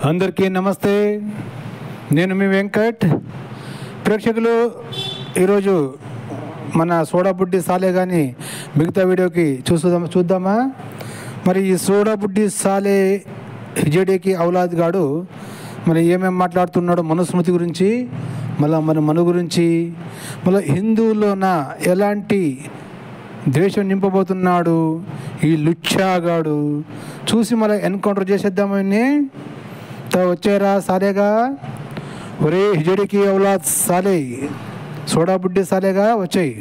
అందరికీ నమస్తే. నేను మీ వెంకట్. ప్రేక్షకులు, ఈరోజు మన సోడాబుడ్డి సాలే కానీ మిగతా వీడియోకి చూద్దామా. మరి ఈ సోడాబుడ్డి సాలే హిజడీకి ఔలాద్ గాడు మరి ఏమేమి మాట్లాడుతున్నాడో మనుస్మృతి గురించి, మళ్ళీ మన గురించి, మళ్ళీ హిందువులోన ఎలాంటి ద్వేషం నింపబోతున్నాడు ఈ లుచ్చాగాడు చూసి మళ్ళీ ఎన్కౌంటర్ చేసేద్దామని వచ్చారా సాలేగా. ఒరే హిజడీకి ఔలాద్ సాలే, సోడాబుడ్డి సాలేగా వచ్చాయి.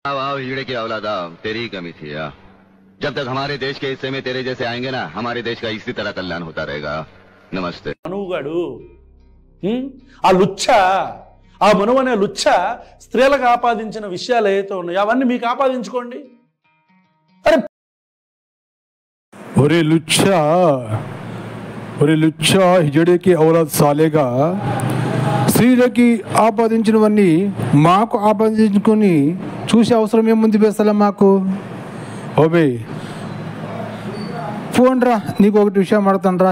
आओ हिजड़े की औलादा, तेरी ही कमी थी। जब तक हमारे देश के हिस्से में तेरे जैसे आएंगे ना, हमारे देश का इसी तरह कल्याण होता रहेगा। नमस्ते. మనువుగాడు ఆ లుచ్చ, ఆ మనువు అనే లుచ్చ స్త్రీలకు ఆపాదించిన విషయాలు ఏవైతే ఉన్నాయో అవన్నీ మీకు ఆపాదించుకోండి. అరే ఒరే లుచ్చా హిజడీకి ఔలాద్ సాలేగా, స్త్రీలకి ఆపాదించినవన్నీ మాకు ఆపాదించుకొని చూసే అవసరం ఏముంది బేస్తలే మాకు. ఓబే పోన్రా, నీకు ఒకటి విషయం ఆడతానరా.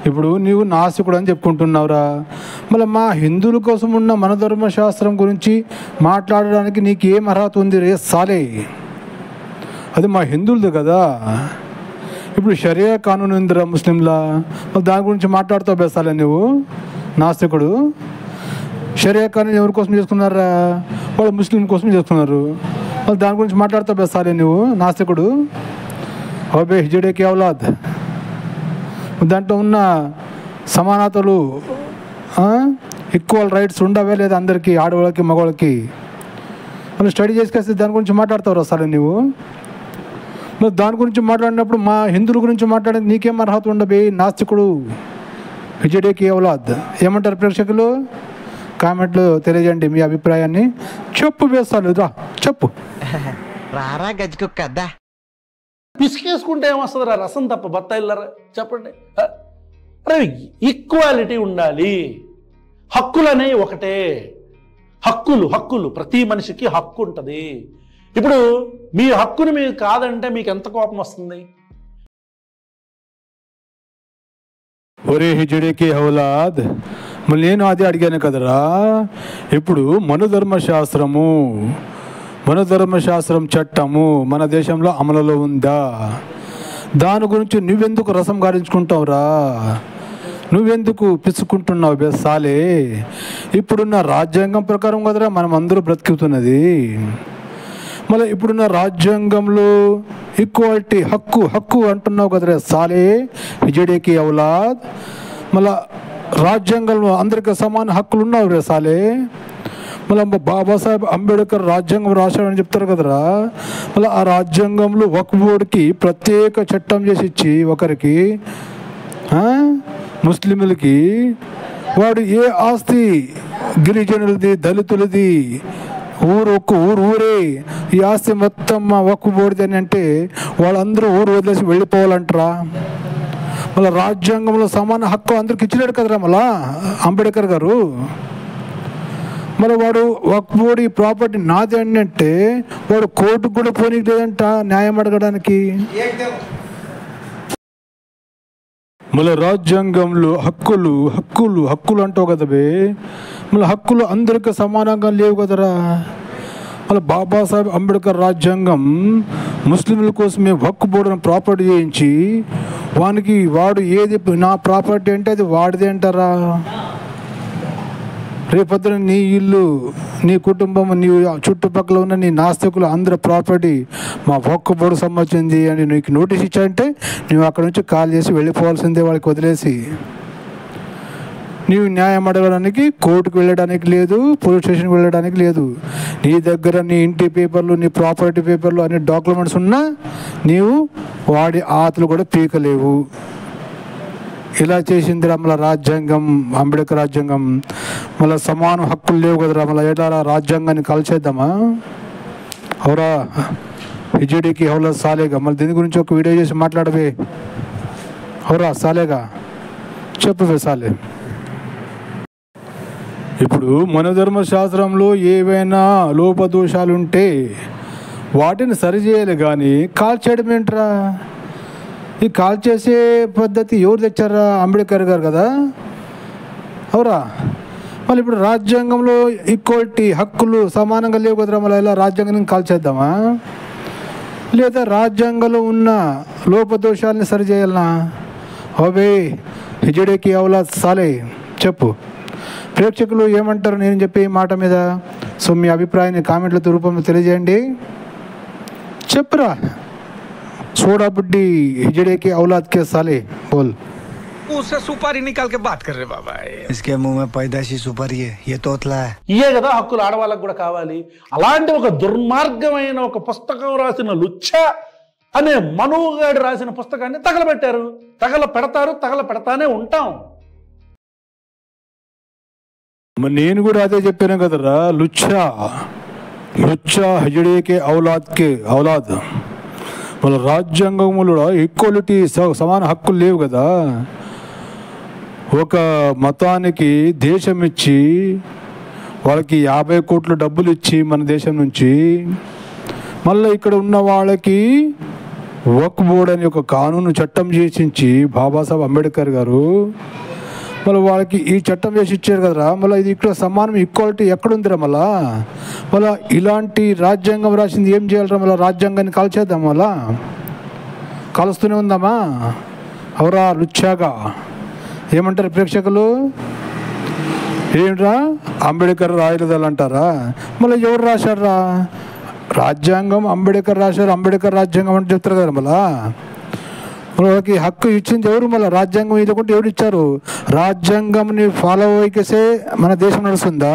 ఇప్పుడు నీవు నాస్తికుడు అని చెప్పుకుంటున్నావురా, మళ్ళీ మా హిందువుల కోసం ఉన్న మన ధర్మశాస్త్రం గురించి మాట్లాడడానికి నీకు ఏం అర్హత ఉంది రే సాలే? అది మా హిందువులది కదా. ఇప్పుడు షరియా కానూన్ ఉందిరా ముస్లింలా, మరి దాని గురించి మాట్లాడుతావు బేస్తాలే నువ్వు నాస్తికుడు. షరియా కానూన్ ఎవరి కోసం చేసుకున్నారా? వాళ్ళు ముస్లిం కోసం చేసుకున్నారు. వాళ్ళు దాని గురించి మాట్లాడుతావు బేస్తాలే నువ్వు నాస్తికుడు. ఓబే హిజడీకి ఔలాద్, దాంట్లో ఉన్న సమానతలు, ఈక్వల్ రైట్స్ ఉండవే లేదా అందరికీ, ఆడవాళ్ళకి మగవాళ్ళకి? మనం స్టడీ చేసుకొస్తే దాని గురించి మాట్లాడతావు అసలు నువ్వు. మరి దాని గురించి మాట్లాడినప్పుడు మా హిందువుల గురించి మాట్లాడే నీకేం అర్హత ఉండబే నాస్తికుడు హిజడీకి ఔలాద్. ఏమంటారు ప్రేక్షకులు? కామెంట్లు తెలియజేయండి మీ అభిప్రాయాన్ని. చెప్పు వేస్తాను రా, చెప్పు. రారా గజ్జుకుక్కద్దా, పిసికేసుకుంటే ఏమొస్తుందిరా? రసం తప్ప బత్తాయిల్లరా? చెప్పండి. అరే ఈక్వాలిటీ ఉండాలి, హక్కులు అనేవి ఒకటే. హక్కులు ప్రతి మనిషికి హక్కు ఉంటుంది. ఇప్పుడు మీ హక్కుని మీరు కాదంటే మీకు ఎంత కోపం వస్తుంది? ఒరే హిజడీకి ఔలాద్, మళ్ళీ నేను అదే అడిగాను కదరా. ఇప్పుడు మనధర్మశాస్త్రం చట్టము మన దేశంలో అమలులో ఉందా? దాని గురించి నువ్వెందుకు రసం గారించుకుంటావురా? నువ్వెందుకు పిసుకుంటున్నావు బేసాలే? ఇప్పుడున్న రాజ్యాంగం ప్రకారం కదరా మనం అందరూ బ్రతుకుతున్నది. మళ్ళీ ఇప్పుడున్న రాజ్యాంగంలో ఈక్వాలిటీ, హక్కు అంటున్నావు కదరా సాలే హిజడీకి ఔలాద్. మళ్ళా రాజ్యాంగంలో అందరికీ సమాన హక్కులు ఉన్నావు రే సాలే. మళ్ళీ బాబాసాహెబ్ అంబేద్కర్ రాజ్యాంగం రాశాడని చెప్తారు కదరా. మళ్ళీ ఆ రాజ్యాంగంలో వక్ఫ్ బోర్డుకి ప్రత్యేక చట్టం చేసి ఇచ్చి ఒకరికి, ముస్లింలకి, వాడు ఏ ఆస్తి గిరిజనులది, దళితులది, ఊరే ఈ ఆస్తి మొత్తం మా వక్ఫ్ బోర్డుది అని అంటే వాళ్ళందరూ ఊరు వదిలేసి వెళ్ళిపోవాలంటారా? మళ్ళీ రాజ్యాంగంలో సమాన హక్కు అందరికి ఇచ్చినాడు కదరా మళ్ళా అంబేద్కర్ గారు. మరి వాడు వక్ఫ్ బోర్డు ఈ ప్రాపర్టీ నాది అని అంటే వాడు కోర్టుకు కూడా పోనీకి లేదంట న్యాయం అడగడానికి. మళ్ళీ రాజ్యాంగంలో హక్కులు అంటావు కదా బే. మళ్ళీ హక్కులు అందరికీ సమానంగా లేవు కదరా. మళ్ళీ బాబాసాహెబ్ అంబేద్కర్ రాజ్యాంగం ముస్లింల కోసమే వక్ఫ్ బోర్డును ప్రాపర్టీ చేయించి వాడు ఏది నా ప్రాపర్టీ అంటే అది వాడిదే అంటారా? రేపొద్దున నీ ఇల్లు, నీ కుటుంబం, నీ చుట్టుపక్కల ఉన్న నీ నాస్తికులు అందరి ప్రాపర్టీ మా వక్ఫ్ బోర్డు సంబంధించింది అని నీకు నోటీస్ ఇచ్చాయంటే నువ్వు అక్కడ నుంచి కాల్ చేసి వెళ్ళిపోవాల్సిందే, వాళ్ళకి వదిలేసి. నీవు న్యాయం అడగడానికి కోర్టుకు వెళ్ళడానికి లేదు, పోలీస్ స్టేషన్కి వెళ్ళడానికి లేదు. నీ దగ్గర నీ ఇంటి పేపర్లు, నీ ప్రాపర్టీ పేపర్లు అన్ని డాక్యుమెంట్స్ ఉన్నా నీవు వాడి ఆతులు కూడా పీకలేవు. ఇలా చేసింది మళ్ళీ రాజ్యాంగం, అంబేద్కర్ రాజ్యాంగం. మళ్ళీ సమాన హక్కులు లేవు కదరా. మళ్ళీ ఎలా రాజ్యాంగాన్ని కలిసేద్దామా? అవురా? హిజడీకి హౌలా సాలేగా మళ్ళీ దీని గురించి ఒక వీడియో చేసి మాట్లాడవే. హౌరా సాలేగా చెప్పవే సాలే. ఇప్పుడు మన ధర్మశాస్త్రంలో ఏవైనా లోపదోషాలుంటే వాటిని సరిచేయాలి కానీ కాల్చేయడం ఏంట్రా? ఈ కాల్చేసే పద్ధతి ఎవరు తెచ్చారా? అంబేద్కర్ గారు కదా. అవురా? మళ్ళీ ఇప్పుడు రాజ్యాంగంలో ఈక్వాలిటీ హక్కులు సమానంగా లేవు కదరా, మళ్ళీ ఇలా రాజ్యాంగం కాల్చేద్దామా? లేదా రాజ్యాంగంలో ఉన్న లోపదోషాలని సరిచేయాలనా? అవే హిజడీకి హౌలా సాలే చెప్పు. ప్రేక్షకులు ఏమంటారు నేను చెప్పే మాట మీద? సో మీ అభిప్రాయాన్ని కామెంట్ల రూపంలో తెలియజేయండి. చెప్పురా. सोडा बुड्डी हिजड़े के औलाद के साले बोल. उससे सुपारी निकाल के बात कर रहे बाबा. इसके मुंह में पैदाशी सुपारी है, ये तोतला है. ఇయే కదా హక్కులు ఆడవాళ్ళకు కూడా కావాలి. అలాంటి ఒక దుర్మార్గమైన ఒక పుస్తకం రాసిన లుచ్చ అనే మనుగాడు రాసిన పుస్తకాన్ని తగలబెట్టారు. తగలపెడతానే ఉంటాం. మరి నేను కూడా అదే చెప్పాను కదరా, లుచ్చా హిజడీకే ఔలాద్. మన రాజ్యాంగంలో ఈక్వాలిటీ సమాన హక్కులు లేవు కదా. ఒక మతానికి దేశం ఇచ్చి వాళ్ళకి 50 కోట్ల డబ్బులు ఇచ్చి మన దేశం నుంచి మళ్ళీ ఇక్కడ ఉన్న వాళ్ళకి వక్ఫ్ బోర్డ్ అని ఒక కానూను చట్టం చేసించి బాబాసాహెబ్ అంబేద్కర్ గారు మళ్ళీ వాళ్ళకి ఈ చట్టం చేసి ఇచ్చారు కదరా. మళ్ళీ ఇది ఇక్కడ సమానం ఈక్వాలిటీ ఎక్కడుందిరా? మళ్ళీ ఇలాంటి రాజ్యాంగం రాసింది ఏం చేయాలరా? మళ్ళీ రాజ్యాంగాన్ని కాల్చేద్దాం, మళ్ళా కాలుస్తూనే ఉందామా? అవరా లుచ్చాగా ఏమంటారు ప్రేక్షకులు? ఏంట్రా అంబేద్కర్ రాయలేదని అంటారా? మళ్ళీ ఎవరు రాశారా రాజ్యాంగం? అంబేద్కర్ రాశారు, అంబేద్కర్ రాజ్యాంగం అంటే చెప్తారు కదా. వాళ్ళకి హక్కు ఇచ్చింది ఎవరు? మళ్ళీ రాజ్యాంగం ఇవ్వకుంటే ఎవరు ఇచ్చారు? రాజ్యాంగంని ఫాలో అయికేసే మన దేశం నడుస్తుందా?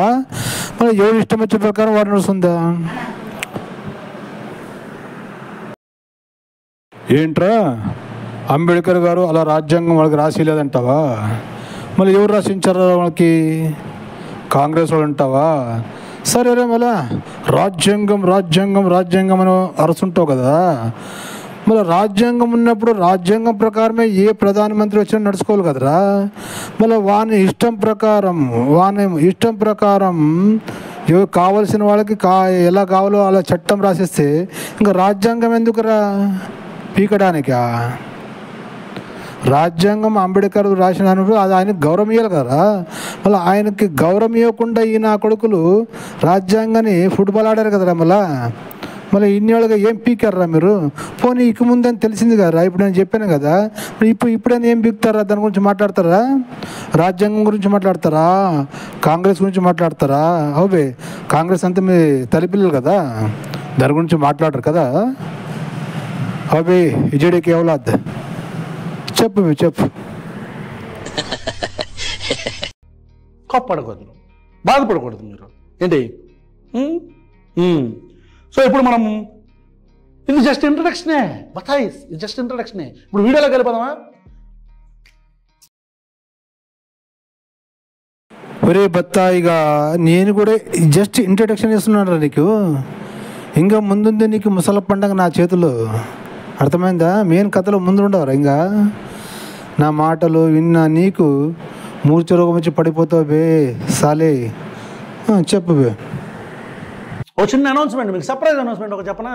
మళ్ళీ ఎవరు ఇష్టం వచ్చే ప్రకారం వాడు నడుస్తుందా? ఏంట్రా అంబేద్కర్ గారు అలా రాజ్యాంగం వాళ్ళకి రాసిలేదంటావా? మళ్ళీ ఎవరు రాసించారా వాళ్ళకి? కాంగ్రెస్ వాళ్ళు అంటావా? సరేరా, మళ్ళా రాజ్యాంగం అని అరుస్తుంటావు కదా. మళ్ళీ రాజ్యాంగం ఉన్నప్పుడు రాజ్యాంగం ప్రకారమే ఏ ప్రధానమంత్రి వచ్చినా నడుచుకోవాలి కదరా. మళ్ళీ వాని ఇష్టం ప్రకారం కావలసిన వాళ్ళకి ఎలా కావాలో అలా చట్టం రాసిస్తే ఇంకా రాజ్యాంగం ఎందుకురా పీకడానికా? రాజ్యాంగం అంబేద్కర్ రాసినప్పుడు అది ఆయనకు గౌరవం ఇవ్వాలి కదా. మళ్ళీ ఆయనకి గౌరవం ఇవ్వకుండా ఈ నా కొడుకులు రాజ్యాంగాన్ని ఫుట్బాల్ ఆడారు కదరా. మళ్ళీ ఇన్నేళ్ళుగా ఏం పీకారా మీరు? పోనీ ఇక ముందని తెలిసింది కదా. ఇప్పుడు నేను చెప్పాను కదా, ఇప్పుడైనా ఏం పీకుతారా? దాని గురించి మాట్లాడతారా? రాజ్యాంగం గురించి మాట్లాడతారా? కాంగ్రెస్ గురించి మాట్లాడతారా? అవే కాంగ్రెస్ అంతా మీ తల్లిపిల్లలు కదా, దాని గురించి మాట్లాడరు కదా. అవే హిజడీకి ఔలాద్ చెప్పు. కోప్పడకూడదు, బాధపడకూడదు మీరు. ఏంటి? సో ఇప్పుడు మనం ఇది జస్ట్ ఇంట్రడక్షనే బతాయి, ఇది జస్ట్ ఇంట్రడక్షనే. ఇప్పుడు వీడియోలోకి వెళ్ళిపోదామా? ఒరే బత్తాయిగా నేను కూడా జస్ట్ ఇంట్రడక్షన్ ఇస్తున్నాను నీకు. ఇంకా ముందుంది నీకు ముసల పండగ నా చేతిలో, అర్థమైందా? మెయిన్ కథలో ముందుండవరా? ఇంకా నా మాటలు విన్నా నీకు మూర్ఛ రోగం వచ్చి పడిపోతావు బే సాలే. చెప్పు బే. ఓ చిన్న అనౌన్స్మెంట్, మీకు సర్ప్రైజ్ అనౌన్స్మెంట్ ఒక చెప్పనా?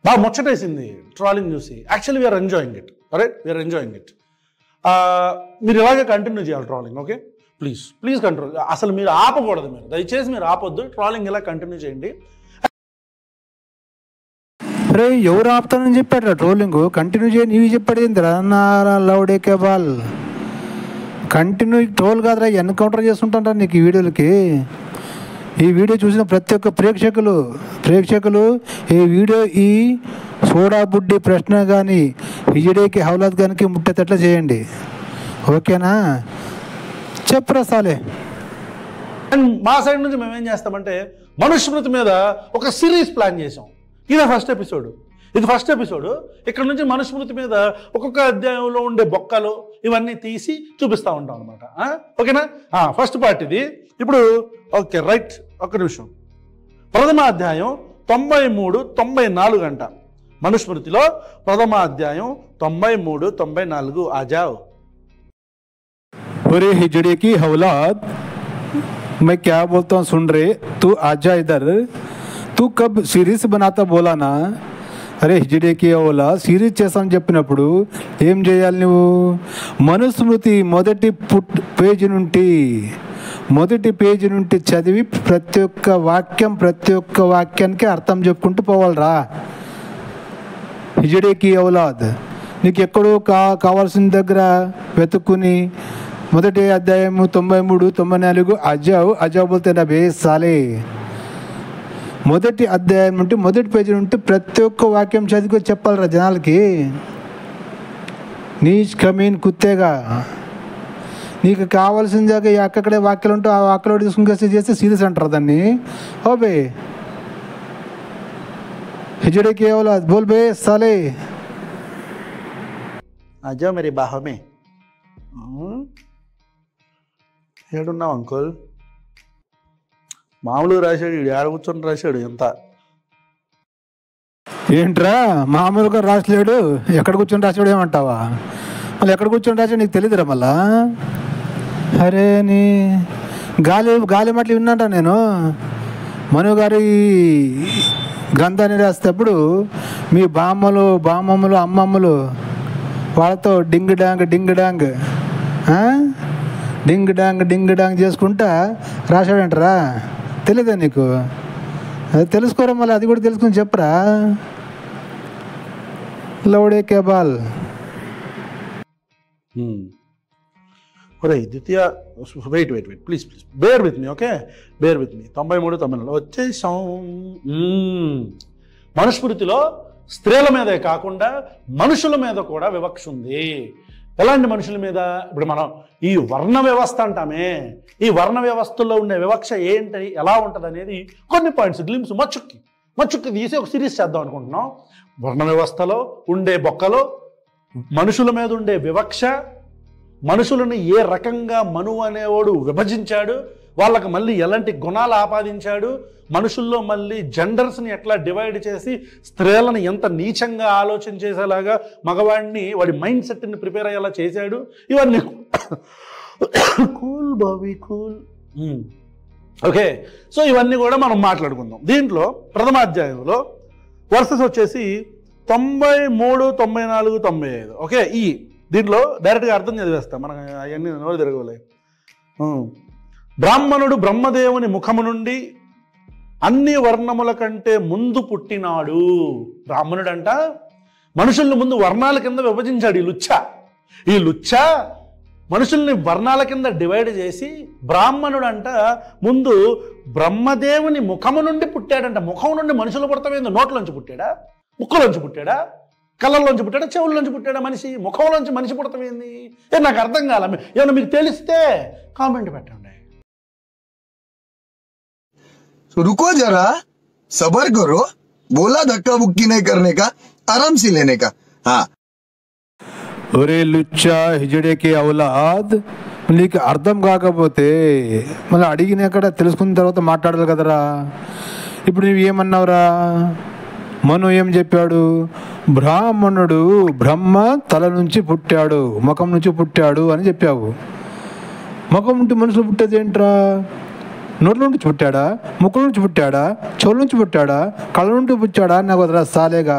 బాగా ముచ్చటేసింది ట్రాలింగ్ చూసి. Actually we're enjoying it, right? We're enjoying it. మీరు ఇలాగే కంటిన్యూ చేయాలి ట్రాలింగ్, ఓకే? Please control. అసలు మీరు ఆపకూడదు, మీరు దయచేసి మీరు ఆపొద్దు. ట్రాలింగ్ ఇలా కంటిన్యూ చేయండి. రే ఎవరు ఆపుతానని చెప్పాడు ట్రోలింగ్? కంటిన్యూ చేయి. నీవి చెప్పాడు ఏందిరా నా లౌడే కేబాల్? కంటిన్యూ ట్రోల్ కాదురా, ఎన్కౌంటర్ చేస్తుంటారా నీకు ఈ వీడియోలకి. ఈ వీడియో చూసిన ప్రతి ఒక్క ప్రేక్షకులు ఈ సోడా బుడ్డి ప్రశ్న కానీ హిజడీకి ఔలాద్ గానికి ముట్టేటట్లా చేయండి, ఓకేనా? చెప్పురా సాలే. అండ్ మా సైడ్ నుంచి మేము ఏం చేస్తామంటే మనుస్మృతి మీద ఒక సిరీస్ ప్లాన్ చేసాం. ఇది ఫస్ట్ ఎపిసోడ్. ఇక్కడ నుంచి మనుస్మృతి మీద ఒక్కొక్క అధ్యాయంలో ఉండే బొక్కలు ఇవన్నీ తీసి చూపిస్తూ ఉంటాం అనమాట, ఓకేనా? ఫస్ట్ పార్ట్ ఇది. ఇప్పుడు ఓకే రైట్, ఒక్క నిమిషం. ప్రథమ అధ్యాయం 93, 94 అంట. మనుస్మృతిలో ప్రథమ అధ్యాయం 93, 94. ఆజావ్. अरे हिजड़े की औलाद, मैं क्या बोलता हूँ सुन रहे, तू आजा इधर. तू कब सीरीज बनाता बोला ना, అరే హిజడేకి ఓలా సిరీస్ చేస్తామని చెప్పినప్పుడు ఏం చేయాలి నువ్వు? మనుస్మృతి మొదటి పేజీ నుండి చదివి ప్రతి ఒక్క వాక్యానికి అర్థం చెప్పుకుంటూ పోవాలరా. హిజడేకి ఔలాద్ నీకు ఎక్కడో కావాల్సిన దగ్గర వెతుక్కుని మొదటి అధ్యాయము 93, 94 అజావ్ బోల్తే నా బేసాలే. మొదటి అధ్యాయం నుండి మొదటి పేజీ నుండి ప్రతి ఒక్క వాక్యం చదివి చెప్పాలరా జనాలకి. నీ కమీన్ కుత్తేగా నీకు కావాల్సిన జాగా అక్కడే వాక్యాలు ఉంటే ఆ వాక్యాలు తీసుకుని చేస్తే సీరియస్ అంటారు దాన్ని. ఓబే హిజడే కేవలం బోల్ బే సాలే. ఆజా మేరీ బాహమే. ఏడున్నావు అంకుల్? మామూలుగా రాశాడు, ఏడ కూర్చొని రాశాడు. ఎంత ఏంట్రా మామూలుగా రాసలేడు, ఎక్కడ కూర్చొని రాసాడు ఏమంటావా? మళ్ళీ ఎక్కడ కూర్చొని రాసాడు నీకు తెలియదురా మళ్ళా? అరే నీ గాలి మాటలు విన్నాంట నేను. మను గారి గ్రంథాన్ని రాసేటప్పుడు మీ బామ్మమ్మలు అమ్మమ్మలు వాళ్ళతో డింగ్ డాంగ్ చేసుకుంటా రాశాడంటరా. తెలియదా నీకు? అది తెలుసుకోరా మళ్ళీ, అది కూడా తెలుసుకుని చెప్పరా. లౌడే కేబాల్. ఒరే ద్వితీయ wait please bear with me, okay, bear with me. 93, 94 వచ్చేసాం. మనుస్మృతిలో స్త్రీల మీదే కాకుండా మనుషుల మీద కూడా వివక్ష ఉంది. ఎలాంటి మనుషుల మీద? ఇప్పుడు మనం ఈ వర్ణ వ్యవస్థ అంటామే, ఈ వర్ణ వ్యవస్థలో ఉండే వివక్ష ఏంటి, ఎలా ఉంటుంది అనేది కొన్ని పాయింట్స్ గ్లిమ్స్ మచ్చుక్కి తీసి ఒక సిరీస్ చేద్దాం అనుకుంటున్నాం. వర్ణ వ్యవస్థలో ఉండే బొక్కలో మనుషుల మీద ఉండే వివక్ష, మనుషులను ఏ రకంగా మనువు అనేవాడు విభజించాడు, వాళ్ళకి మళ్ళీ ఎలాంటి గుణాలు ఆపాదించాడు, మనుషుల్లో మళ్ళీ జెండర్స్ని ఎట్లా డివైడ్ చేసి స్త్రీలను ఎంత నీచంగా ఆలోచన చేసేలాగా మగవాడిని వాడి మైండ్ సెట్ని ప్రిపేర్ అయ్యేలా చేశాడు. ఇవన్నీ cool Bobby cool. Okay, so ఇవన్నీ కూడా మనం మాట్లాడుకుందాం. దీంట్లో ప్రథమాధ్యాయంలో వర్సెస్ వచ్చేసి 93, 94, 95. ఓకే, దీంట్లో డైరెక్ట్గా అర్థం చదివేస్తాం, మనం అవన్నీ నోరు తిరగలే. బ్రాహ్మణుడు బ్రహ్మదేవుని ముఖము నుండి అన్ని వర్ణముల కంటే ముందు పుట్టినాడు. బ్రాహ్మణుడు అంట మనుషుల్ని ముందు వర్ణాల కింద విభజించాడు. ఈ లుచ్చ మనుషుల్ని వర్ణాల కింద డివైడ్ చేసి బ్రాహ్మణుడు అంట ముందు బ్రహ్మదేవుని ముఖము నుండి పుట్టాడంట. ముఖం నుండి మనుషులు పుడతామేందో? నోట్లోంచి పుట్టాడా, ముక్కులోంచి పుట్టాడా, కళ్ళల్లోంచి పుట్టాడా, చెవుల్లోంచి పుట్టాడా? మనిషి ముఖంలోంచి మనిషి పుడతామేంది? నాకు అర్థం కాల. ఏమన్నా మీకు తెలిస్తే కామెంట్ పెట్టండి. रुको जरा, सबर करो, बोला धक्का बुक्की नहीं करने का, आराम से लेने का. हाँ, ఒరే లుచ్చా హిజడేకి ఔలాద్, నీకు అర్థం కాకపోతే మళ్ళీ అడిగినాక తెలుసుకున్న తర్వాత మాట్లాడాలి కదరా. ఇప్పుడు నువ్వు ఏమన్నావురా? మను ఏం చెప్పాడు? బ్రాహ్మణుడు బ్రహ్మ తల నుంచి పుట్టాడు, ముఖం నుంచి పుట్టాడు అని చెప్పావు. ముఖం నుండి మనుషులు పుట్టేది ఏంట్రా? నోట్ల నుంచి పుట్టాడా, ముక్కుల నుంచి పుట్టాడా, చెవుల నుంచి పుట్టాడా, కళ్ళ నుండి పుట్టాడా? నాకు వదరా సాలేగా.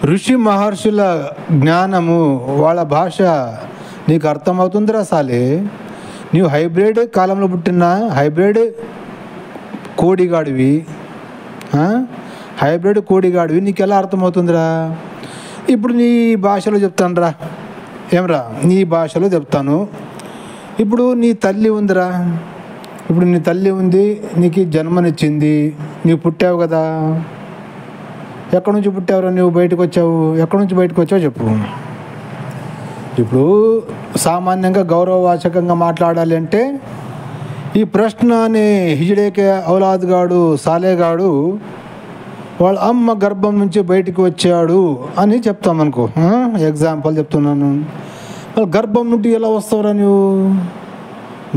ఋషి మహర్షుల జ్ఞానము, వాళ్ళ భాష నీకు అర్థమవుతుందిరా సాలే. నీవు హైబ్రిడ్ కాలంలో పుట్టిన హైబ్రిడ్ కోడిగాడివి, నీకు ఎలా అర్థమవుతుందిరా? ఇప్పుడు నీ భాషలో చెప్తాను రా. ఏమరా? నీ భాషలో చెప్తాను. ఇప్పుడు నీ తల్లి ఉందిరా, ఇప్పుడు నీ తల్లి ఉంది, నీకు జన్మనిచ్చింది, నీవు పుట్టావు కదా. ఎక్కడి నుంచి పుట్టావురా? నువ్వు బయటకు వచ్చావు. ఎక్కడి నుంచి బయటకు వచ్చావు చెప్పు. ఇప్పుడు సామాన్యంగా గౌరవవాచకంగా మాట్లాడాలి అంటే ఈ ప్రశ్న అనే హిజడేకే ఔలాద్ గాడు సాలేగాడు వాళ్ళ అమ్మ గర్భం నుంచి బయటికి వచ్చాడు అని చెప్తామనుకో. ఎగ్జాంపుల్ చెప్తున్నాను. గర్భం నుండి ఎలా వస్తావురా నువ్వు?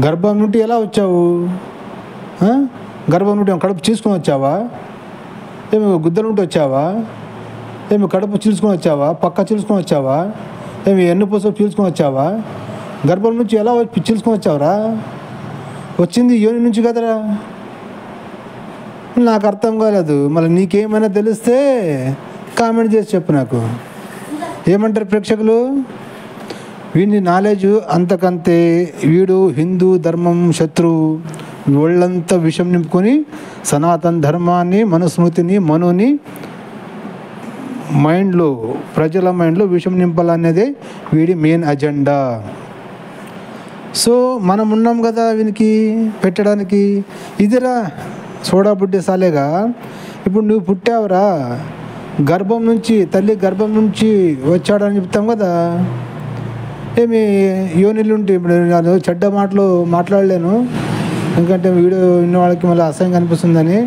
గర్భం నుండి ఎలా వచ్చావు? గర్భం నుండి ఏమి కడుపు చీల్చుకొని వచ్చావా? ఏమి గుద్దలు ఉండి వచ్చావా? ఏమి కడుపు చీల్చుకొని వచ్చావా? పక్క చీల్చుకొని వచ్చావా? ఏమి ఎన్నుపూస చీల్చుకొని వచ్చావా? గర్భం నుంచి ఎలా చీల్చుకొని వచ్చావురా? వచ్చింది యోని నుంచి కదరా. నాకు అర్థం కాలేదు. మళ్ళీ నీకేమైనా తెలిస్తే కామెంట్ చేసి చెప్పు నాకు. ఏమంటారు ప్రేక్షకులు? వీడిని నాలెడ్జ్ అంతకంతే, వీడు హిందూ ధర్మం శత్రువు, ఒళ్ళంతా విషం నింపుకొని సనాతన ధర్మాన్ని, మనుస్మృతిని, మనుని మైండ్లో, ప్రజల మైండ్లో విషం నింపాలనేదే వీడి మెయిన్ అజెండా. సో మనం ఉన్నాం కదా వీనికి పెట్టడానికి. ఇదిరా సోడా బుడ్డి సాలేగా. ఇప్పుడు నువ్వు పుట్టావురా, గర్భం నుంచి, తల్లి గర్భం నుంచి వచ్చాడని చెప్తాం కదా. ఏమి యోనిలుంటే ఇప్పుడు నేను చెడ్డ మాటలు మాట్లాడలేను, ఎందుకంటే వీడియో విన్న వాళ్ళకి మళ్ళీ అసహ్యంగా అనిపిస్తుందని.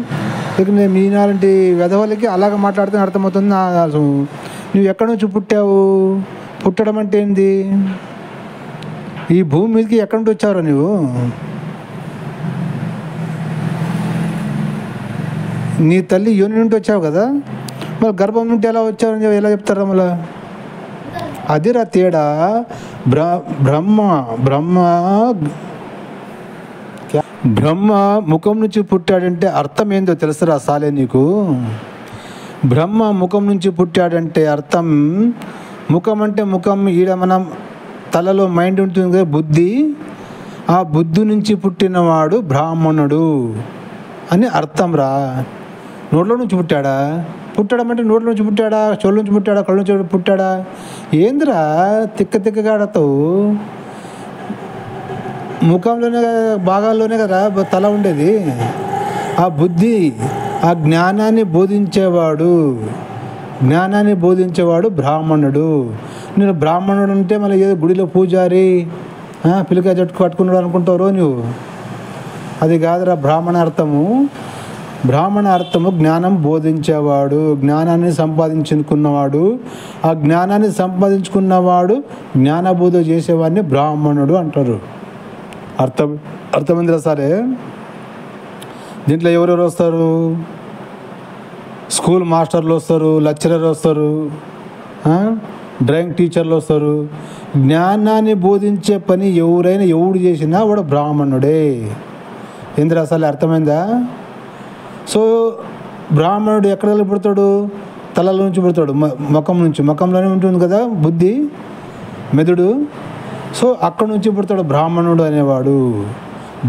ఇక నేను మీ నాలాంటి వెధవలకి అలాగ మాట్లాడితే అర్థమవుతుంది. నువ్వు ఎక్కడి నుంచి పుట్టావు? పుట్టడం అంటే ఏంది? ఈ భూమి మీదకి ఎక్కడి నుంచి వచ్చావురా నువ్వు? నీ తల్లి యోని నుండి వచ్చావు కదా, మరి గర్భం నుండి ఎలా వచ్చావని ఎలా చెప్తారా మళ్ళా? అదిరా తేడా. బ్రహ్మ ముఖం నుంచి పుట్టాడంటే అర్థం ఏందో తెలుసురా సాలే నీకు? బ్రహ్మ ముఖం నుంచి పుట్టాడంటే అర్థం, ముఖం అంటే ముఖం, ఈడ మనం తలలో మైండ్ ఉంటుంది కదా, బుద్ధి. ఆ బుద్ధి నుంచి పుట్టినవాడు బ్రాహ్మణుడు అని అర్థం రా. నోట్లో నుంచి పుట్టాడా? పుట్టడం అంటే నోట్ల నుంచి పుట్టాడా, చెవుల నుంచి పుట్టాడా, కళ్ళ నుంచి పుట్టాడా? ఏందిరా తిక్కగా ఆడతావు? ముఖంలోనే భాగాల్లోనే కదా తల ఉండేది. ఆ బుద్ధి, ఆ జ్ఞానాన్ని బోధించేవాడు బ్రాహ్మణుడు. నేను బ్రాహ్మణుడు అంటే మళ్ళీ ఏదో గుడిలో పూజారి, పిలికా జట్టు కట్టుకున్నాడు అనుకుంటావు నువ్వు. అది కాదురా బ్రాహ్మణ అర్థము. బ్రాహ్మణ అర్థము జ్ఞానం బోధించేవాడు, జ్ఞానాన్ని సంపాదించుకున్నవాడు. ఆ జ్ఞానాన్ని సంపాదించుకున్నవాడు జ్ఞానబోధ చేసేవాడిని బ్రాహ్మణుడు అంటారు. అర్థమైందిరా సరే? దీంట్లో ఎవరెవరు వస్తారు? స్కూల్ మాస్టర్లు వస్తారు, లెక్చరర్ వస్తారు, డ్రాయింగ్ టీచర్లు వస్తారు. జ్ఞానాన్ని బోధించే పని ఎవడు చేసినా వాడు బ్రాహ్మణుడే. ఏందిరా అసలు అర్థమైందా? సో బ్రాహ్మణుడు ఎక్కడ పుడతాడు? తలలో నుంచి పుడతాడు, ముఖంలోనే ఉంటుంది కదా బుద్ధి, మెదడు. సో అక్కడ నుంచి పుడతాడు బ్రాహ్మణుడు అనేవాడు.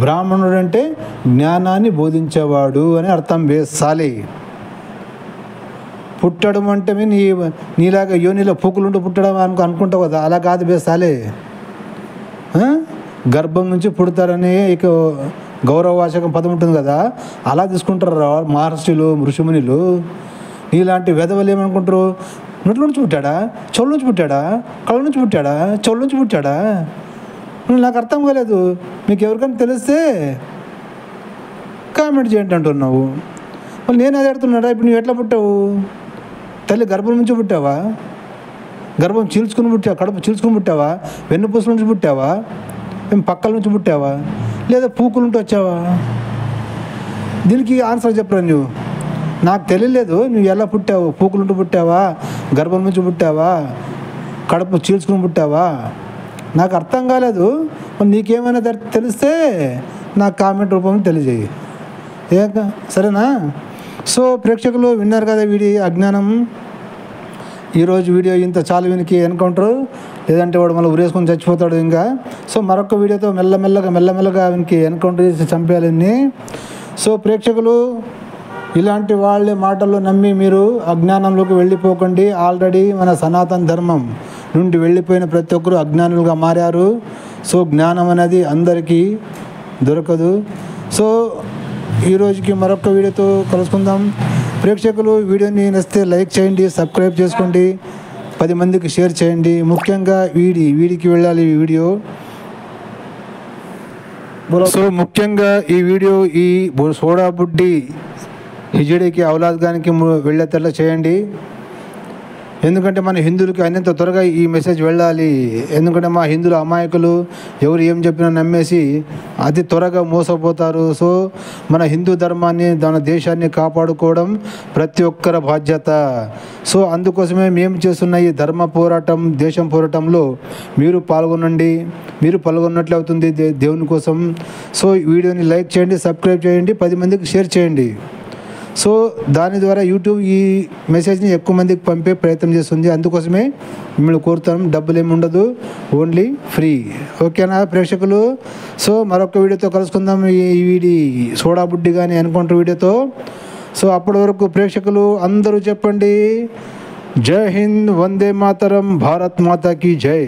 బ్రాహ్మణుడు అంటే జ్ఞానాన్ని బోధించేవాడు అని అర్థం వేసాలి. పుట్టడం అంటే నీలాగా యోనిలో పూకులుంటూ పుట్టడం అనుకుంటావు కదా, అలా కాదు వేసాలి. గర్భం నుంచి పుడతారని ఇక గౌరవవాచకం పదం ఉంటుంది కదా, అలా తీసుకుంటారు మహర్షులు, ఋషిమునిలు. నీలాంటి వెధవలు ఏమనుకుంటారు? నోట్ల నుంచి పుట్టాడా, చెవుల నుంచి పుట్టాడా, కళ్ళ నుంచి పుట్టాడా, చెవుల నుంచి పుట్టాడా? నాకు అర్థం కాలేదు. మీకు ఎవరికైనా తెలిస్తే కామెంట్ చేయండి అంటున్నావు. మళ్ళీ నేను అదే అడుగుతున్నాడా? ఇప్పుడు నువ్వు ఎట్లా పుట్టావు? తల్లి గర్భం నుంచి పుట్టావా? గర్భం చీల్చుకుని పుట్టావా? కడుపు చీల్చుకుని పుట్టావా? వెన్నుపూసల నుంచి పుట్టావా? మేము పక్కల నుంచి పుట్టావా? లేదా పూకులుంటూ వచ్చావా? దీనికి ఆన్సర్ చెప్పరా నువ్వు? నాకు తెలియలేదు. నువ్వు ఎలా పుట్టావు? పూకులుంటూ పుట్టావా? గర్భం నుంచి పుట్టావా? కడుపు చీల్చుకుని పుట్టావా? నాకు అర్థం కాలేదు. నీకేమైనా తెలిస్తే నాకు కామెంట్ రూపంలో తెలియజేయి. సరేనా? సో ప్రేక్షకులు విన్నారు కదా వీడి అజ్ఞానం. ఈరోజు వీడియో ఇంత చాలు. వీనికి ఎన్కౌంటర్, లేదంటే వాడు మళ్ళీ ఉరేసుకొని చచ్చిపోతాడు ఇంకా. సో మరొక వీడియోతో మెల్లమెల్లగా వీనికి ఎన్కౌంటర్ చేసి చంపేయాలని. సో ప్రేక్షకులు, ఇలాంటి వాళ్ళ మాటల్లో నమ్మి మీరు అజ్ఞానంలోకి వెళ్ళిపోకండి. ఆల్రెడీ మన సనాతన ధర్మం నుండి వెళ్ళిపోయిన ప్రతి ఒక్కరు అజ్ఞానులుగా మారారు. సో జ్ఞానం అనేది అందరికీ దొరకదు. సో ఈరోజుకి మరొక వీడియోతో కలుసుకుందాం. ప్రేక్షకులు, వీడియోని నచ్చితే లైక్ చేయండి, సబ్స్క్రైబ్ చేసుకోండి, 10 మందికి షేర్ చేయండి. ముఖ్యంగా వీడికి వెళ్ళాలి ఈ వీడియో. సో ముఖ్యంగా ఈ వీడియో ఈ సోడా బుడ్డి హిజడీకి ఔలాద్ గానికి వెళ్ళేటట్లా చేయండి. ఎందుకంటే మన హిందువులకి అన్నంత త్వరగా ఈ మెసేజ్ వెళ్ళాలి. ఎందుకంటే మా హిందువులు అమాయకులు, ఎవరు ఏం చెప్పినా నమ్మేసి అతి త్వరగా మోసపోతారు. సో మన హిందూ ధర్మాన్ని, మన దేశాన్ని కాపాడుకోవడం ప్రతి ఒక్కరి బాధ్యత. సో అందుకోసమే మేము చేస్తున్న ఈ ధర్మ పోరాటం, దేశం పోరాటంలో మీరు పాల్గొనండి. మీరు పాల్గొన్నట్లు అవుతుంది దేవుని కోసం. సో ఈ వీడియోని లైక్ చేయండి, సబ్స్క్రైబ్ చేయండి, 10 మందికి షేర్ చేయండి. సో దాని ద్వారా యూట్యూబ్ ఈ మెసేజ్ని ఎక్కువ మందికి పంపే ప్రయత్నం చేస్తుంది. అందుకోసమే మిమ్మల్ని కోరుతాం. డబ్బులు ఏమి ఉండదు, ఓన్లీ ఫ్రీ. ఓకేనా ప్రేక్షకులు? సో మరొక వీడియోతో కలుసుకుందాం. ఈ వీడి సోడా బుడ్డి కానీ ఎన్కౌంటర్ వీడియోతో. సో అప్పటి వరకు ప్రేక్షకులు అందరూ చెప్పండి, జై హింద్, వందే మాతరం, భారత్ మాతా కీ జై.